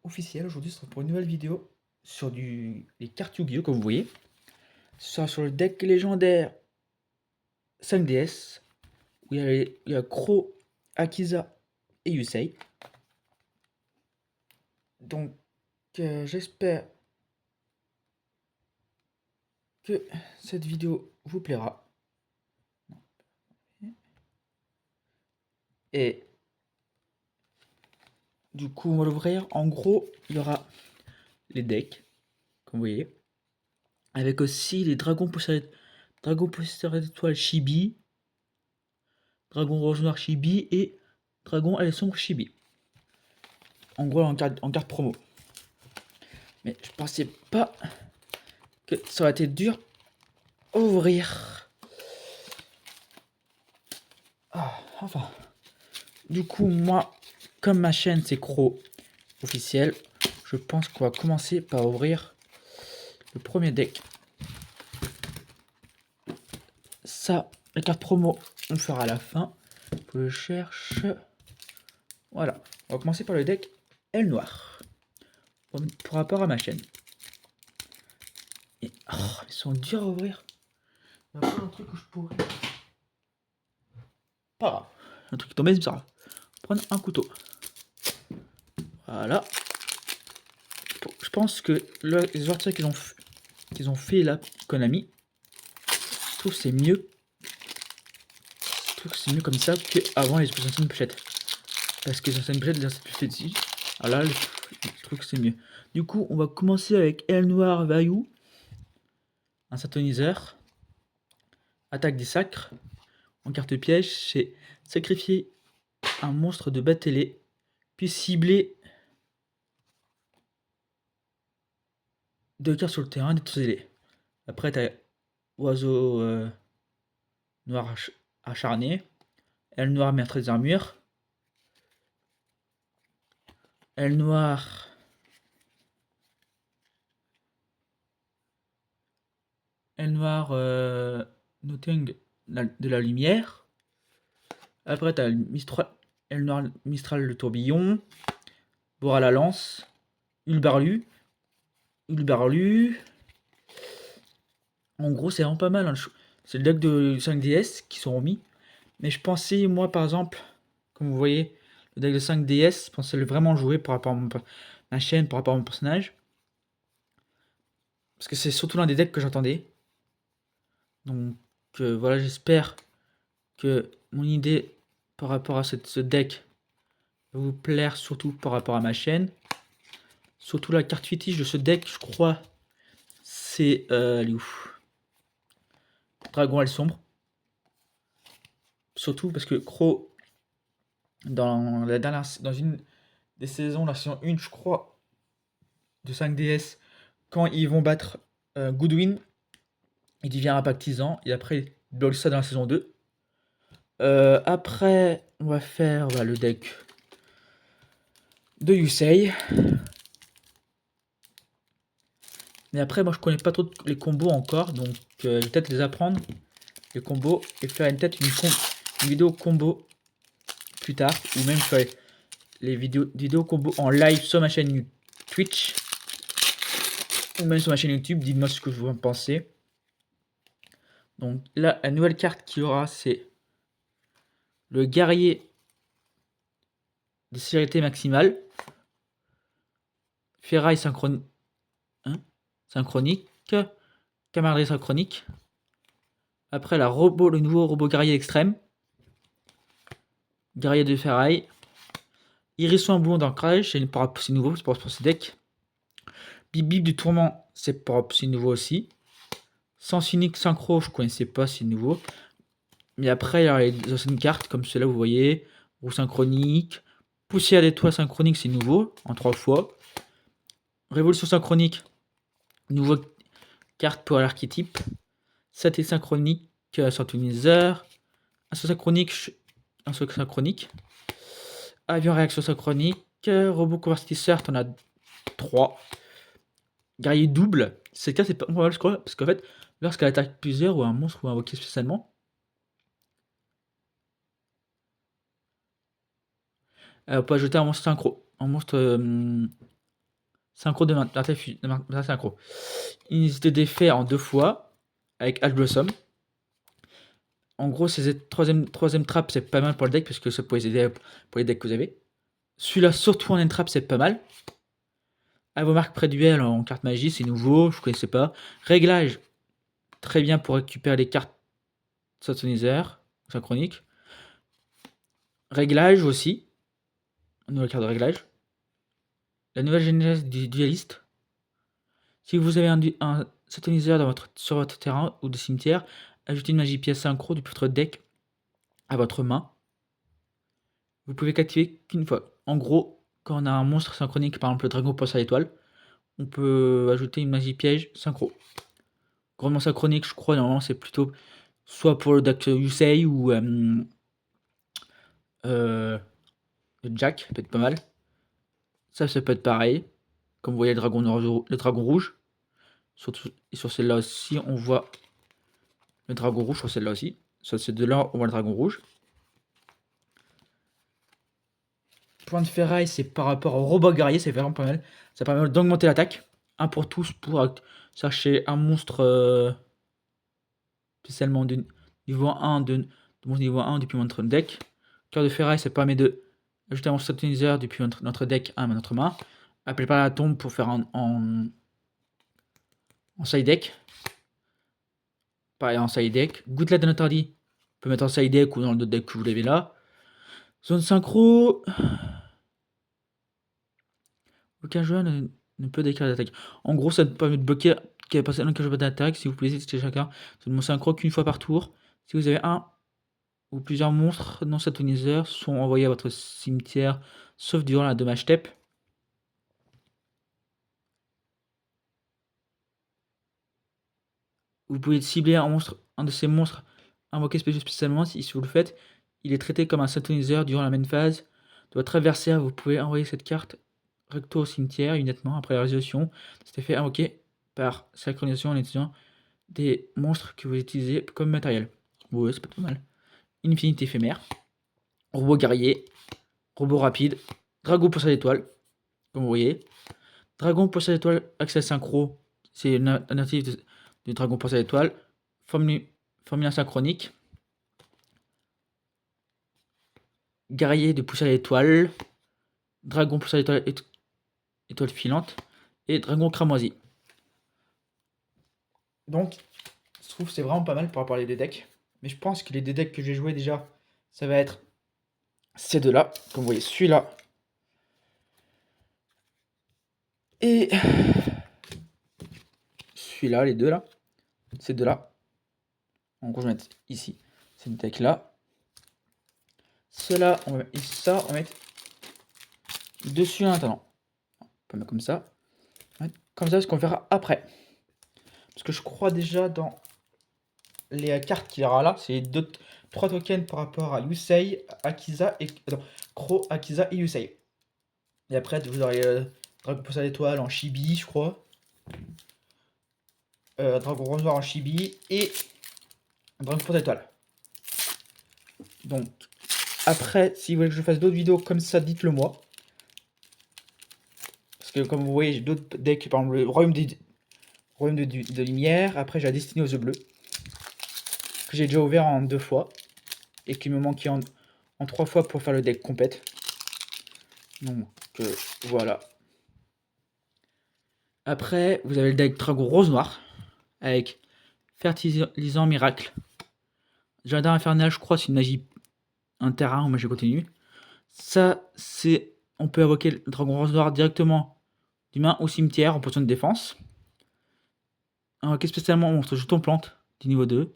officiel. Aujourd'hui, ce sera pour une nouvelle vidéo sur les cartes Yu-Gi-Oh! Comme vous voyez. Ce sera sur le deck légendaire 5DS, où il y a Crow, Akiza et Yusei. Donc, j'espère que cette vidéo vous plaira. Et du coup, on va l'ouvrir. En gros, il y aura les decks, comme vous voyez, avec aussi les dragons possesseurs d'étoiles Chibi, dragon rose noir Chibi et dragon aile sombre Chibi. En gros, en carte promo. Mais je pensais pas que ça aurait été dur à ouvrir. Enfin. Du coup, moi, comme ma chaîne c'est Crow officiel, je pense qu'on va commencer par ouvrir le premier deck. Ça, la carte promo, on le fera à la fin. Je le cherche. Voilà. On va commencer par le deck Aile Noire. Pour rapport à ma chaîne. Et, ils sont durs à ouvrir. Il y a pas un truc où je pourrais. Pas grave. Un truc qui tombait, c'est ça. Prendre un couteau. Voilà. Je pense que les ouvertures qu'ils ont fait là, Konami, je trouve que c'est mieux. Je trouve que c'est mieux comme ça qu'avant les anciennes pochettes. Parce que les anciennes pochettes, les anciennes pochettes ici. Alors là, je trouve que c'est mieux. Du coup, on va commencer avec Aile Noire Vaillou. Un synthoniseur. Attaque des sacres. En carte piège, c'est sacrifier un monstre de bas télé. Puis cibler 2 cartes sur le terrain, détruisez-les. Après, t'as Oiseau Noir acharné. Aile Noire maîtresse d'armure. Aile Noire. Aile Noire Nothing de la lumière. Après, t'as Aile Noire Mistral le tourbillon. Bora la lance. Ulbarlu. En gros, c'est vraiment pas mal. Hein. C'est le deck de 5DS qui sont remis. Mais je pensais, moi, par exemple, comme vous voyez, le deck de 5DS, je pensais le vraiment jouer par rapport à ma chaîne, par rapport à mon personnage. Parce que c'est surtout l'un des decks que j'attendais. Donc voilà, j'espère que mon idée par rapport à ce deck va vous plaire, surtout par rapport à ma chaîne. Surtout la carte fétiche de ce deck, je crois, c'est Dragon Aile Sombre. Surtout parce que Crow, dans une des saisons, la saison 1, je crois, de 5DS, quand ils vont battre Goodwin, il devient impactisant. Et après, il bloque ça dans la saison 2. Après, on va faire le deck de Yusei. Mais après, moi, je connais pas trop les combos encore. Donc, je vais peut-être les apprendre, les combos, et faire une vidéo combo plus tard. Ou même faire les vidéos combo en live sur ma chaîne Twitch. Ou même sur ma chaîne YouTube. Dites-moi ce que vous en pensez. Donc là, la nouvelle carte qu'il y aura, c'est le guerrier de célérité maximale. Ferraille synchronique. Camaraderie synchronique. Après, le nouveau robot guerrier extrême. Guerrier de ferraille. Hérisson blond d'ancrage, c'est nouveau, c'est pour ce deck. Bip du tourment, c'est nouveau aussi. Sens unique synchro, je connaissais pas, c'est nouveau. Mais après, il y a les anciennes cartes, comme celle-là, vous voyez. Roue synchronique. Poussière d'étoile synchronique, c'est nouveau, en 3 fois. Révolution synchronique, nouvelle carte pour l'archétype. Saté synchronique, synthoniseur. Un synchronique. Avion réaction synchronique. Robot convertisseur, t'en as 3. Guerrier double. Cette carte c'est pas mal, je crois, parce qu'en fait, lorsqu'elle attaque plusieurs ou un monstre ou invoqué spécialement, elle peut ajouter un monstre synchro. Un monstre Synchro de Martel synchro. Unité d'effet en 2 fois avec Ash Blossom. En gros, c'est troisième trappe, c'est pas mal pour le deck parce que ça peut aider pour les decks que vous avez. Celui-là, surtout en end trap, c'est pas mal. À vos marques pré-duel en carte magie, c'est nouveau, je connaissais pas. Réglage, très bien pour récupérer les cartes Satonizer, synchronique. Réglage aussi, une nouvelle carte de réglage. La nouvelle génération du dualiste. Si vous avez un Satonizer sur votre terrain ou de cimetière, ajoutez une magie pièce synchro depuis votre deck à votre main. Vous pouvez l'activer qu'une fois. En gros, quand on a un monstre synchronique, par exemple le dragon poisson à l'étoile, on peut ajouter une magie piège synchro. Grandement synchronique, je crois, normalement c'est plutôt soit pour le deck Yusei ou le Jack, ça peut être pas mal. Ça peut être pareil. Comme vous voyez, le dragon rouge. Et sur celle-là aussi, on voit le dragon rouge sur celle-là aussi. Sur ces deux-là, on voit le dragon rouge. Point de ferraille, c'est par rapport au robot guerrier, c'est vraiment pas mal. Ça permet d'augmenter l'attaque. Un pour tous pour chercher un monstre spécialement de niveau 1 de mon niveau 1 depuis notre deck. Cœur de ferraille, ça permet de ajouter un monstre Satanizer depuis notre deck à notre main. Appelé par la tombe pour faire en side deck. Pareil en side deck. Gouttelette de Notardi, on peut mettre en side deck ou dans le deck que vous l'avez là. Zone synchro. Aucun joueur ne peut déclarer d'attaque. En gros, ça permet de bloquer qu'un joueur d'attaque si vous plaisez chez chacun. Zone synchro qu'une fois par tour. Si vous avez un ou plusieurs monstres non satoniseurs sont envoyés à votre cimetière, sauf durant la dommage step. Vous pouvez cibler un de ces monstres invoqués spécialement si vous le faites. Il est traité comme un satoniseur durant la main phase de votre adversaire. Vous pouvez envoyer cette carte recto au cimetière immédiatement après la résolution. Cet effet invoqué par synchronisation en utilisant des monstres que vous utilisez comme matériel. Ouais, c'est pas trop mal. Infinité éphémère, robot guerrier, robot rapide, dragon pour sa étoile, comme vous voyez. Dragon pour sa étoile, accès synchro, c'est une alternative du dragon pour sa étoile. Formule asynchronique. Guerrier de pousser à l'étoile. Dragon pour sa étoile, étoile filante. Et dragon cramoisi. Donc, je trouve que c'est vraiment pas mal pour rapport à les decks. Mais je pense que les decks que j'ai joué déjà, ça va être ces deux-là. Comme vous voyez, celui-là. Et celui-là, les deux là. Ces deux-là. En gros, je vais mettre ici. Ces deux decks-là. Ceux-là, on va mettre ici, ça, on va mettre dessus en attendant. On peut mettre comme ça. Comme ça, ce qu'on verra après. Parce que je crois déjà dans les cartes qu'il y aura là, c'est 3 tokens par rapport à Yusei, Akiza et. Attends, Kro, Akiza et Yusei. Et après, vous aurez Dragon Poisson d'étoile en Chibi, je crois. Dragon Rose Noir en Chibi et Dragon Poisson d'étoile. Donc, après, si vous voulez que je fasse d'autres vidéos comme ça, dites-le moi. Parce que comme vous voyez, j'ai d'autres decks, par exemple le Royaume de Lumière. Après, j'ai la Destinée aux œufs bleus. Que j'ai déjà ouvert en 2 fois. Et qui me manquait en 3 fois pour faire le deck compète. Donc, voilà. Après, vous avez le deck Dragon Rose Noir. Avec Fertilisant Miracle. Jardin Infernal, je crois, c'est une magie. Un terrain ou magie continue. Ça, c'est. On peut invoquer le Dragon Rose Noir directement du main au cimetière en position de défense. Invoquer spécialement un monstre jeton plante du niveau 2.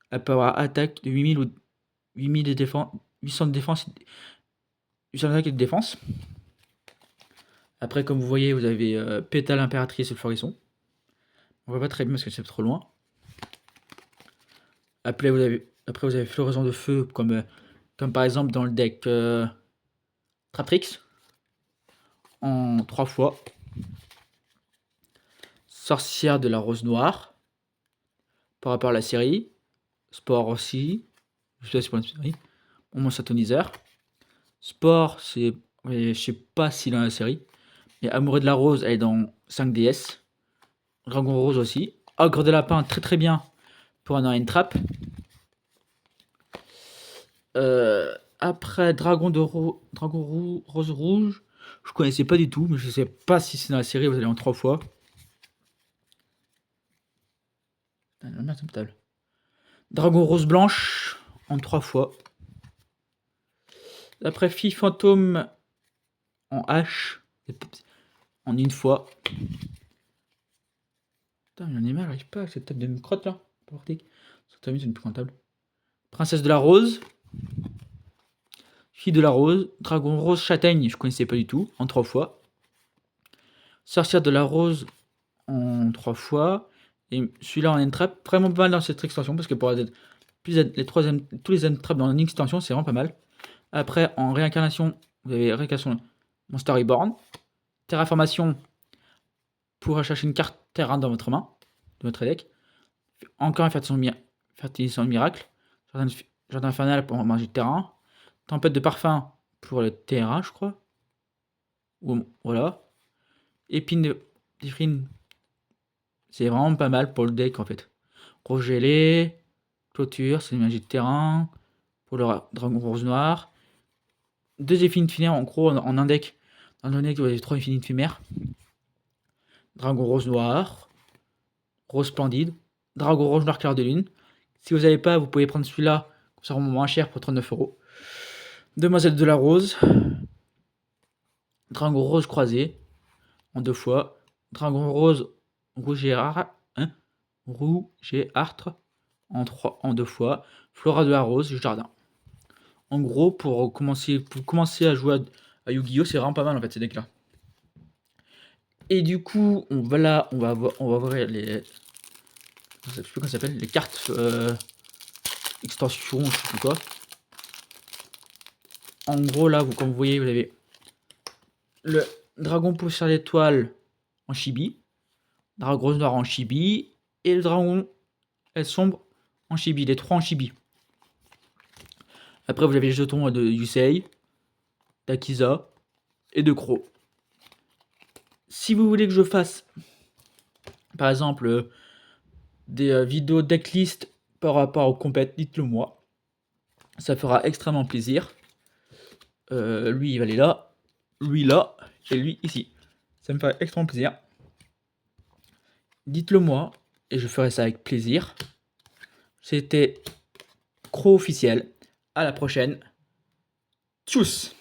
Elle peut avoir attaque de 8000 ou 8000 de défense. 800 de défense. 800 d'attaque et de défense. Après, comme vous voyez, vous avez Pétale Impératrice et le Florisson. On voit pas très bien parce que c'est trop loin. Après, vous avez Floraison de Feu, comme par exemple dans le deck Traprix. En 3 fois. Sorcière de la Rose Noire. Par rapport à la série. Sport aussi. Je sais pas si c'est pour une série. Mon Satoniseur. Sport, c'est. Je sais pas s'il est dans la série. Et Amoureux de la Rose, elle est dans 5DS. Dragon Rose aussi. Ogre de Lapin, très très bien pour un End Trap. Après, Rose Rouge, je connaissais pas du tout, mais je sais pas si c'est dans la série, vous allez en 3 fois. Dragon Rose Blanche, en 3 fois. Après, Fille Fantôme en H, en 1 fois. Putain, j'en ai marre, j'arrive pas avec cette table de crotte là. C'est une plus comptable. Princesse de la Rose. Fille de la Rose. Dragon Rose Châtaigne, je connaissais pas du tout, en 3 fois. Sorcière de la Rose en 3 fois. Et celui-là en N-Trap, vraiment pas mal dans cette extension, parce que pour tous les N-Trap dans une extension, c'est vraiment pas mal. Après, en réincarnation, vous avez réincarnation Monster Reborn. Terraformation, pour chercher une carte terrain dans votre main, de votre deck. Encore une fertilisation miracle. Jardin infernal pour manger de terrain. Tempête de parfum pour le terrain, je crois. Voilà. Épine de Diffrine, c'est vraiment pas mal pour le deck en fait. Gros gelé, clôture, c'est une magie de terrain. Pour le dragon rose noir. 2 effets éphémères en gros en un deck. Dans un deck, vous avez 3 effets éphémères. Dragon rose noir. Rose splendide. Dragon rose noir clair de lune. Si vous n'avez pas, vous pouvez prendre celui-là. Ça rend moins cher pour 39 €. Demoiselle de la Rose. Dragon rose croisé. En 2 fois. Dragon rose rouge et artre. En 2 fois. Flora de la Rose du jardin. En gros, pour commencer à jouer à Yu-Gi-Oh! C'est vraiment pas mal en fait ces decks là. Et du coup, on va voir les. Je sais plus comment ça s'appelle, les cartes extension, je sais plus quoi. En gros, là, comme vous voyez, vous avez le dragon poussière d'étoile en chibi, dragon rose noir en chibi, et le dragon elle sombre en chibi, les 3 en chibi. Après, vous avez les jetons de Yusei, d'Akiza et de Crow. Si vous voulez que je fasse, par exemple, des vidéos decklist par rapport aux compètes, dites-le moi. Ça fera extrêmement plaisir. Lui, il va aller là, lui là, et lui ici. Ça me ferait extrêmement plaisir. Dites-le moi, et je ferai ça avec plaisir. C'était Crow officiel. À la prochaine. Tchuss!